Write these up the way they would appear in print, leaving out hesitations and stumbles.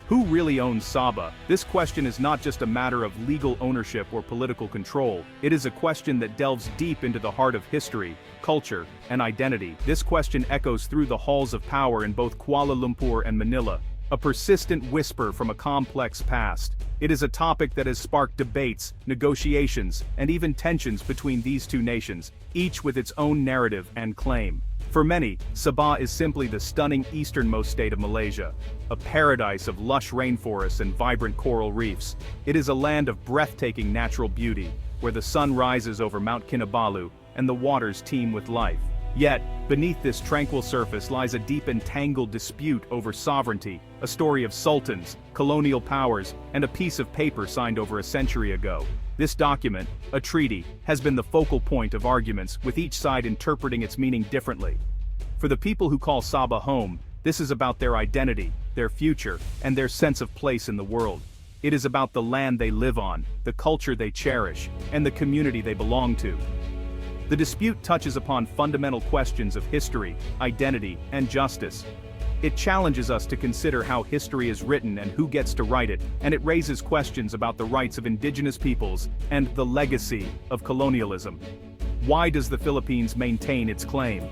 Who really owns Sabah? This question is not just a matter of legal ownership or political control, it is a question that delves deep into the heart of history, culture, and identity. This question echoes through the halls of power in both Kuala Lumpur and Manila, a persistent whisper from a complex past. It is a topic that has sparked debates, negotiations, and even tensions between these two nations, each with its own narrative and claim. For many, Sabah is simply the stunning easternmost state of Malaysia, a paradise of lush rainforests and vibrant coral reefs. It is a land of breathtaking natural beauty, where the sun rises over Mount Kinabalu and the waters teem with life. Yet, beneath this tranquil surface lies a deep and tangled dispute over sovereignty, a story of sultans, colonial powers, and a piece of paper signed over a century ago. This document, a treaty, has been the focal point of arguments, with each side interpreting its meaning differently. For the people who call Sabah home, this is about their identity, their future, and their sense of place in the world. It is about the land they live on, the culture they cherish, and the community they belong to. The dispute touches upon fundamental questions of history, identity, and justice. It challenges us to consider how history is written and who gets to write it, and it raises questions about the rights of indigenous peoples and the legacy of colonialism. Why does the Philippines maintain its claim?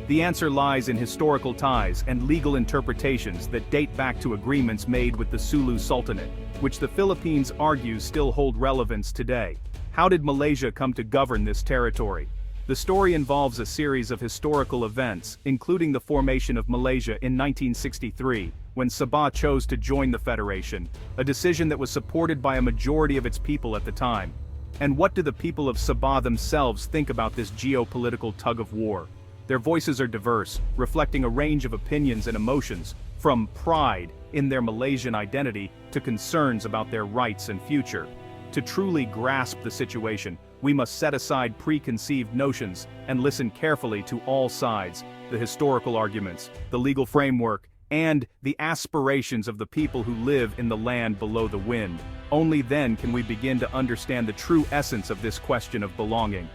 The answer lies in historical ties and legal interpretations that date back to agreements made with the Sulu Sultanate, which the Philippines argues still hold relevance today. How did Malaysia come to govern this territory? The story involves a series of historical events, including the formation of Malaysia in 1963, when Sabah chose to join the Federation, a decision that was supported by a majority of its people at the time. And what do the people of Sabah themselves think about this geopolitical tug-of-war? Their voices are diverse, reflecting a range of opinions and emotions, from pride in their Malaysian identity to concerns about their rights and future. To truly grasp the situation, we must set aside preconceived notions and listen carefully to all sides, the historical arguments, the legal framework, and the aspirations of the people who live in the land below the wind. Only then can we begin to understand the true essence of this question of belonging.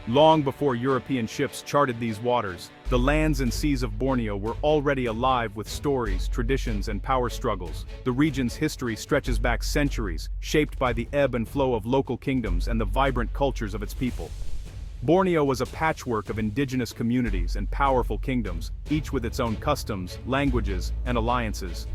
Long before European ships charted these waters, the lands and seas of Borneo were already alive with stories, traditions, and power struggles. The region's history stretches back centuries, shaped by the ebb and flow of local kingdoms and the vibrant cultures of its people. Borneo was a patchwork of indigenous communities and powerful kingdoms, each with its own customs, languages, and alliances.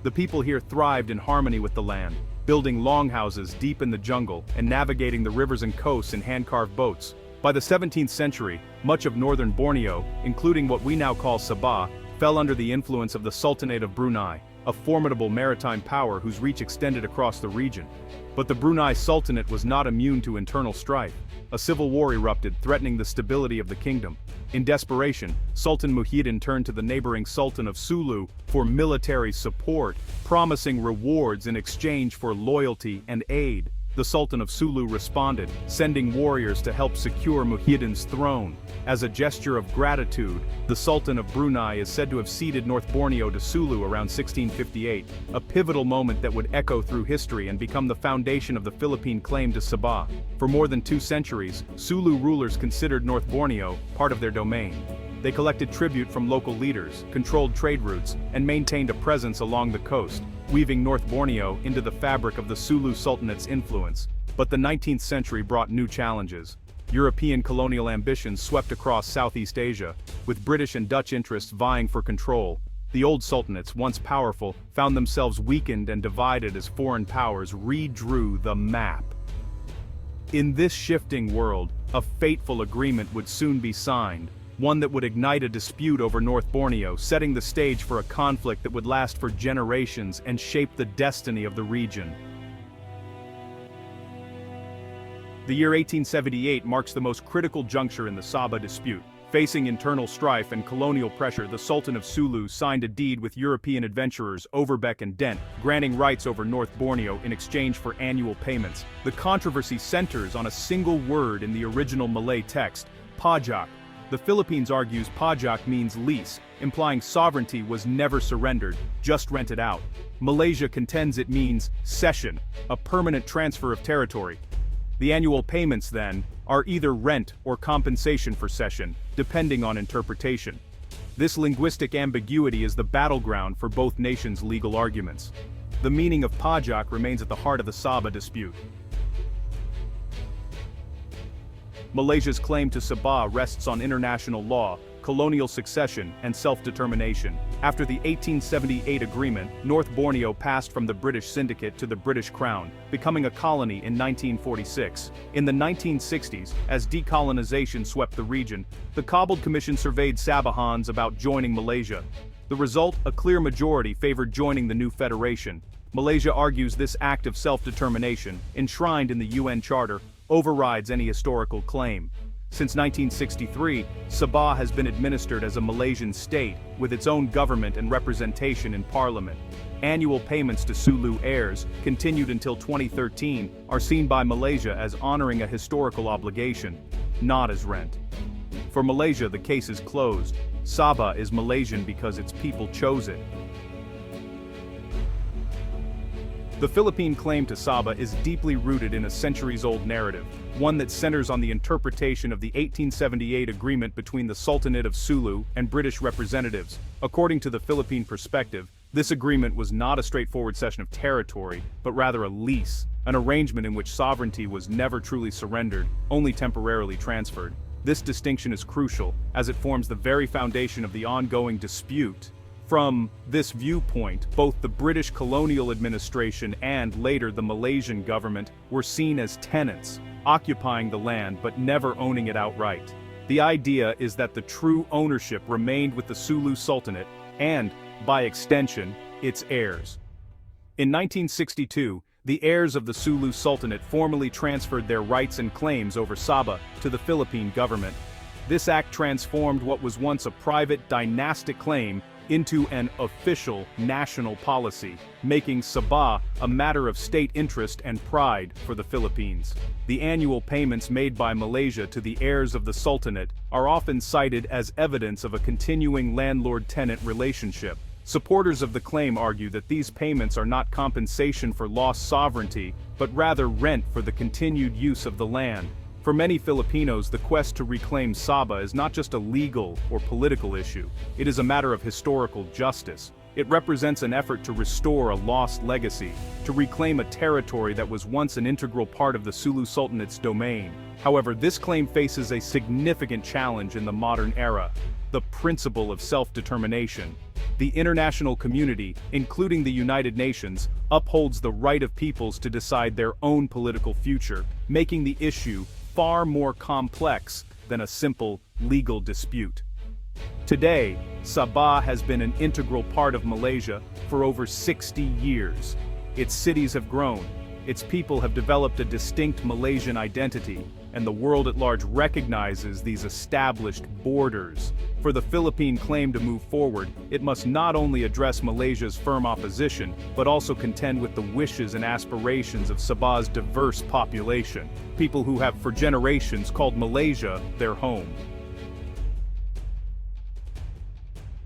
The people here thrived in harmony with the land, building longhouses deep in the jungle and navigating the rivers and coasts in hand-carved boats. By the 17th century, much of northern Borneo, including what we now call Sabah, fell under the influence of the Sultanate of Brunei, a formidable maritime power whose reach extended across the region. But the Brunei Sultanate was not immune to internal strife. A civil war erupted, threatening the stability of the kingdom. In desperation, Sultan Muhyiddin turned to the neighboring Sultan of Sulu for military support, promising rewards in exchange for loyalty and aid. The Sultan of Sulu responded, sending warriors to help secure Muhyiddin's throne. As a gesture of gratitude, the Sultan of Brunei is said to have ceded North Borneo to Sulu around 1658, a pivotal moment that would echo through history and become the foundation of the Philippine claim to Sabah. For more than 2 centuries, Sulu rulers considered North Borneo part of their domain. They collected tribute from local leaders, controlled trade routes, and maintained a presence along the coast, weaving North Borneo into the fabric of the Sulu Sultanate's influence. But the 19th century brought new challenges. European colonial ambitions swept across Southeast Asia, with British and Dutch interests vying for control. The old sultanates, once powerful, found themselves weakened and divided as foreign powers redrew the map. In this shifting world, a fateful agreement would soon be signed, one that would ignite a dispute over North Borneo, setting the stage for a conflict that would last for generations and shape the destiny of the region. The year 1878 marks the most critical juncture in the Sabah dispute. Facing internal strife and colonial pressure, the Sultan of Sulu signed a deed with European adventurers Overbeck and Dent, granting rights over North Borneo in exchange for annual payments. The controversy centers on a single word in the original Malay text, pajak. The Philippines argues pajak means lease, implying sovereignty was never surrendered, just rented out. Malaysia contends it means cession, a permanent transfer of territory. The annual payments, then, are either rent or compensation for cession, depending on interpretation. This linguistic ambiguity is the battleground for both nations' legal arguments. The meaning of pajak remains at the heart of the Sabah dispute. Malaysia's claim to Sabah rests on international law, colonial succession, and self-determination. After the 1878 agreement, North Borneo passed from the British Syndicate to the British Crown, becoming a colony in 1946. In the 1960s, as decolonization swept the region, the Cobbled Commission surveyed Sabahans about joining Malaysia. The result, a clear majority favored joining the new federation. Malaysia argues this act of self-determination, enshrined in the UN Charter, overrides any historical claim. Since 1963, Sabah has been administered as a Malaysian state, with its own government and representation in parliament. Annual payments to Sulu heirs, continued until 2013, are seen by Malaysia as honoring a historical obligation, not as rent. For Malaysia, the case is closed. Sabah is Malaysian because its people chose it. The Philippine claim to Sabah is deeply rooted in a centuries-old narrative, one that centers on the interpretation of the 1878 agreement between the Sultanate of Sulu and British representatives. According to the Philippine perspective, this agreement was not a straightforward cession of territory, but rather a lease, an arrangement in which sovereignty was never truly surrendered, only temporarily transferred. This distinction is crucial, as it forms the very foundation of the ongoing dispute. From this viewpoint, both the British colonial administration and later the Malaysian government were seen as tenants, occupying the land but never owning it outright. The idea is that the true ownership remained with the Sulu Sultanate and, by extension, its heirs. In 1962, the heirs of the Sulu Sultanate formally transferred their rights and claims over Sabah to the Philippine government. This act transformed what was once a private dynastic claim into an official national policy, making Sabah a matter of state interest and pride for the Philippines. The annual payments made by Malaysia to the heirs of the Sultanate are often cited as evidence of a continuing landlord-tenant relationship. Supporters of the claim argue that these payments are not compensation for lost sovereignty, but rather rent for the continued use of the land. For many Filipinos, the quest to reclaim Sabah is not just a legal or political issue, it is a matter of historical justice. It represents an effort to restore a lost legacy, to reclaim a territory that was once an integral part of the Sulu Sultanate's domain. However, this claim faces a significant challenge in the modern era: the principle of self-determination. The international community, including the United Nations, upholds the right of peoples to decide their own political future, making the issue far more complex than a simple legal dispute. Today, Sabah has been an integral part of Malaysia for over 60 years. Its cities have grown, its people have developed a distinct Malaysian identity, and the world at large recognizes these established borders. For the Philippine claim to move forward, it must not only address Malaysia's firm opposition, but also contend with the wishes and aspirations of Sabah's diverse population, people who have for generations called Malaysia their home.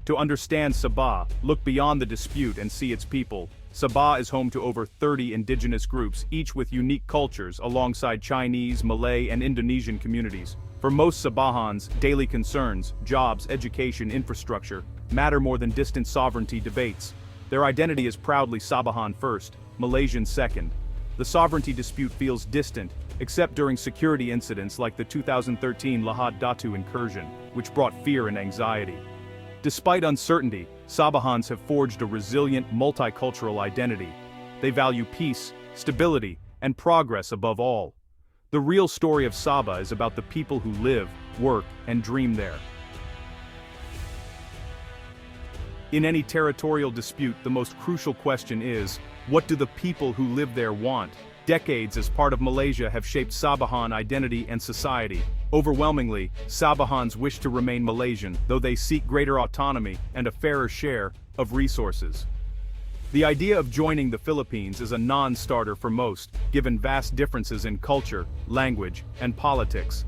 To understand Sabah, look beyond the dispute and see its people. Sabah is home to over 30 indigenous groups, each with unique cultures, alongside Chinese, Malay, and Indonesian communities. For most Sabahans, daily concerns, jobs, education, infrastructure, matter more than distant sovereignty debates. Their identity is proudly Sabahan first, Malaysian second. The sovereignty dispute feels distant, except during security incidents like the 2013 Lahad Datu incursion, which brought fear and anxiety. Despite uncertainty, Sabahans have forged a resilient, multicultural identity. They value peace, stability, and progress above all. The real story of Sabah is about the people who live, work, and dream there. In any territorial dispute, the most crucial question is, what do the people who live there want? Decades as part of Malaysia have shaped Sabahan identity and society. Overwhelmingly, Sabahans wish to remain Malaysian, though they seek greater autonomy and a fairer share of resources. The idea of joining the Philippines is a non-starter for most, given vast differences in culture, language, and politics.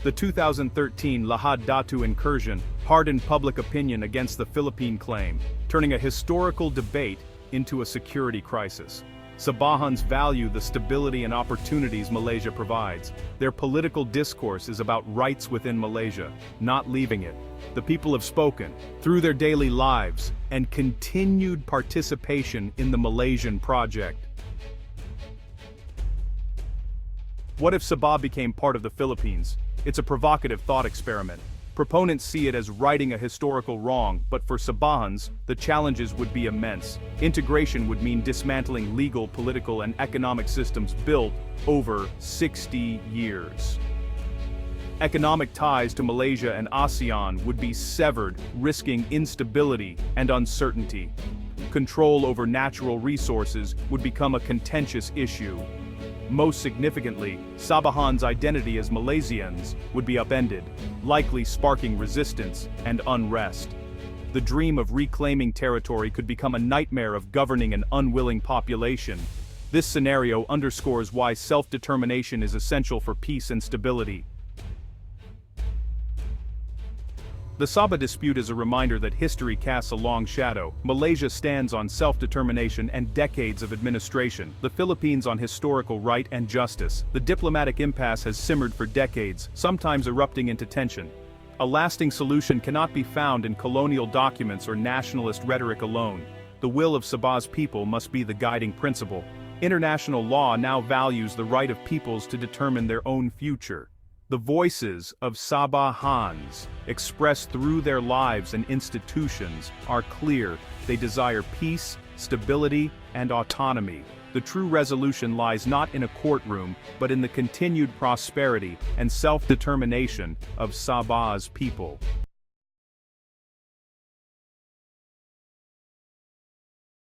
The 2013 Lahad Datu incursion hardened public opinion against the Philippine claim, turning a historical debate into a security crisis. Sabahans value the stability and opportunities Malaysia provides. Their political discourse is about rights within Malaysia, not leaving it. The people have spoken, through their daily lives, and continued participation in the Malaysian project. What if Sabah became part of the Philippines? It's a provocative thought experiment. Proponents see it as righting a historical wrong, but for Sabahans, the challenges would be immense. Integration would mean dismantling legal, political, and economic systems built over 60 years. Economic ties to Malaysia and ASEAN would be severed, risking instability and uncertainty. Control over natural resources would become a contentious issue. Most significantly, Sabahans' identity as Malaysians would be upended, likely sparking resistance and unrest. The dream of reclaiming territory could become a nightmare of governing an unwilling population. This scenario underscores why self-determination is essential for peace and stability. The Sabah dispute is a reminder that history casts a long shadow. Malaysia stands on self-determination and decades of administration, the Philippines on historical right and justice. The diplomatic impasse has simmered for decades, sometimes erupting into tension. A lasting solution cannot be found in colonial documents or nationalist rhetoric alone. The will of Sabah's people must be the guiding principle. International law now values the right of peoples to determine their own future. The voices of Sabahans, expressed through their lives and institutions, are clear. They desire peace, stability, and autonomy. The true resolution lies not in a courtroom, but in the continued prosperity and self-determination of Sabah's people.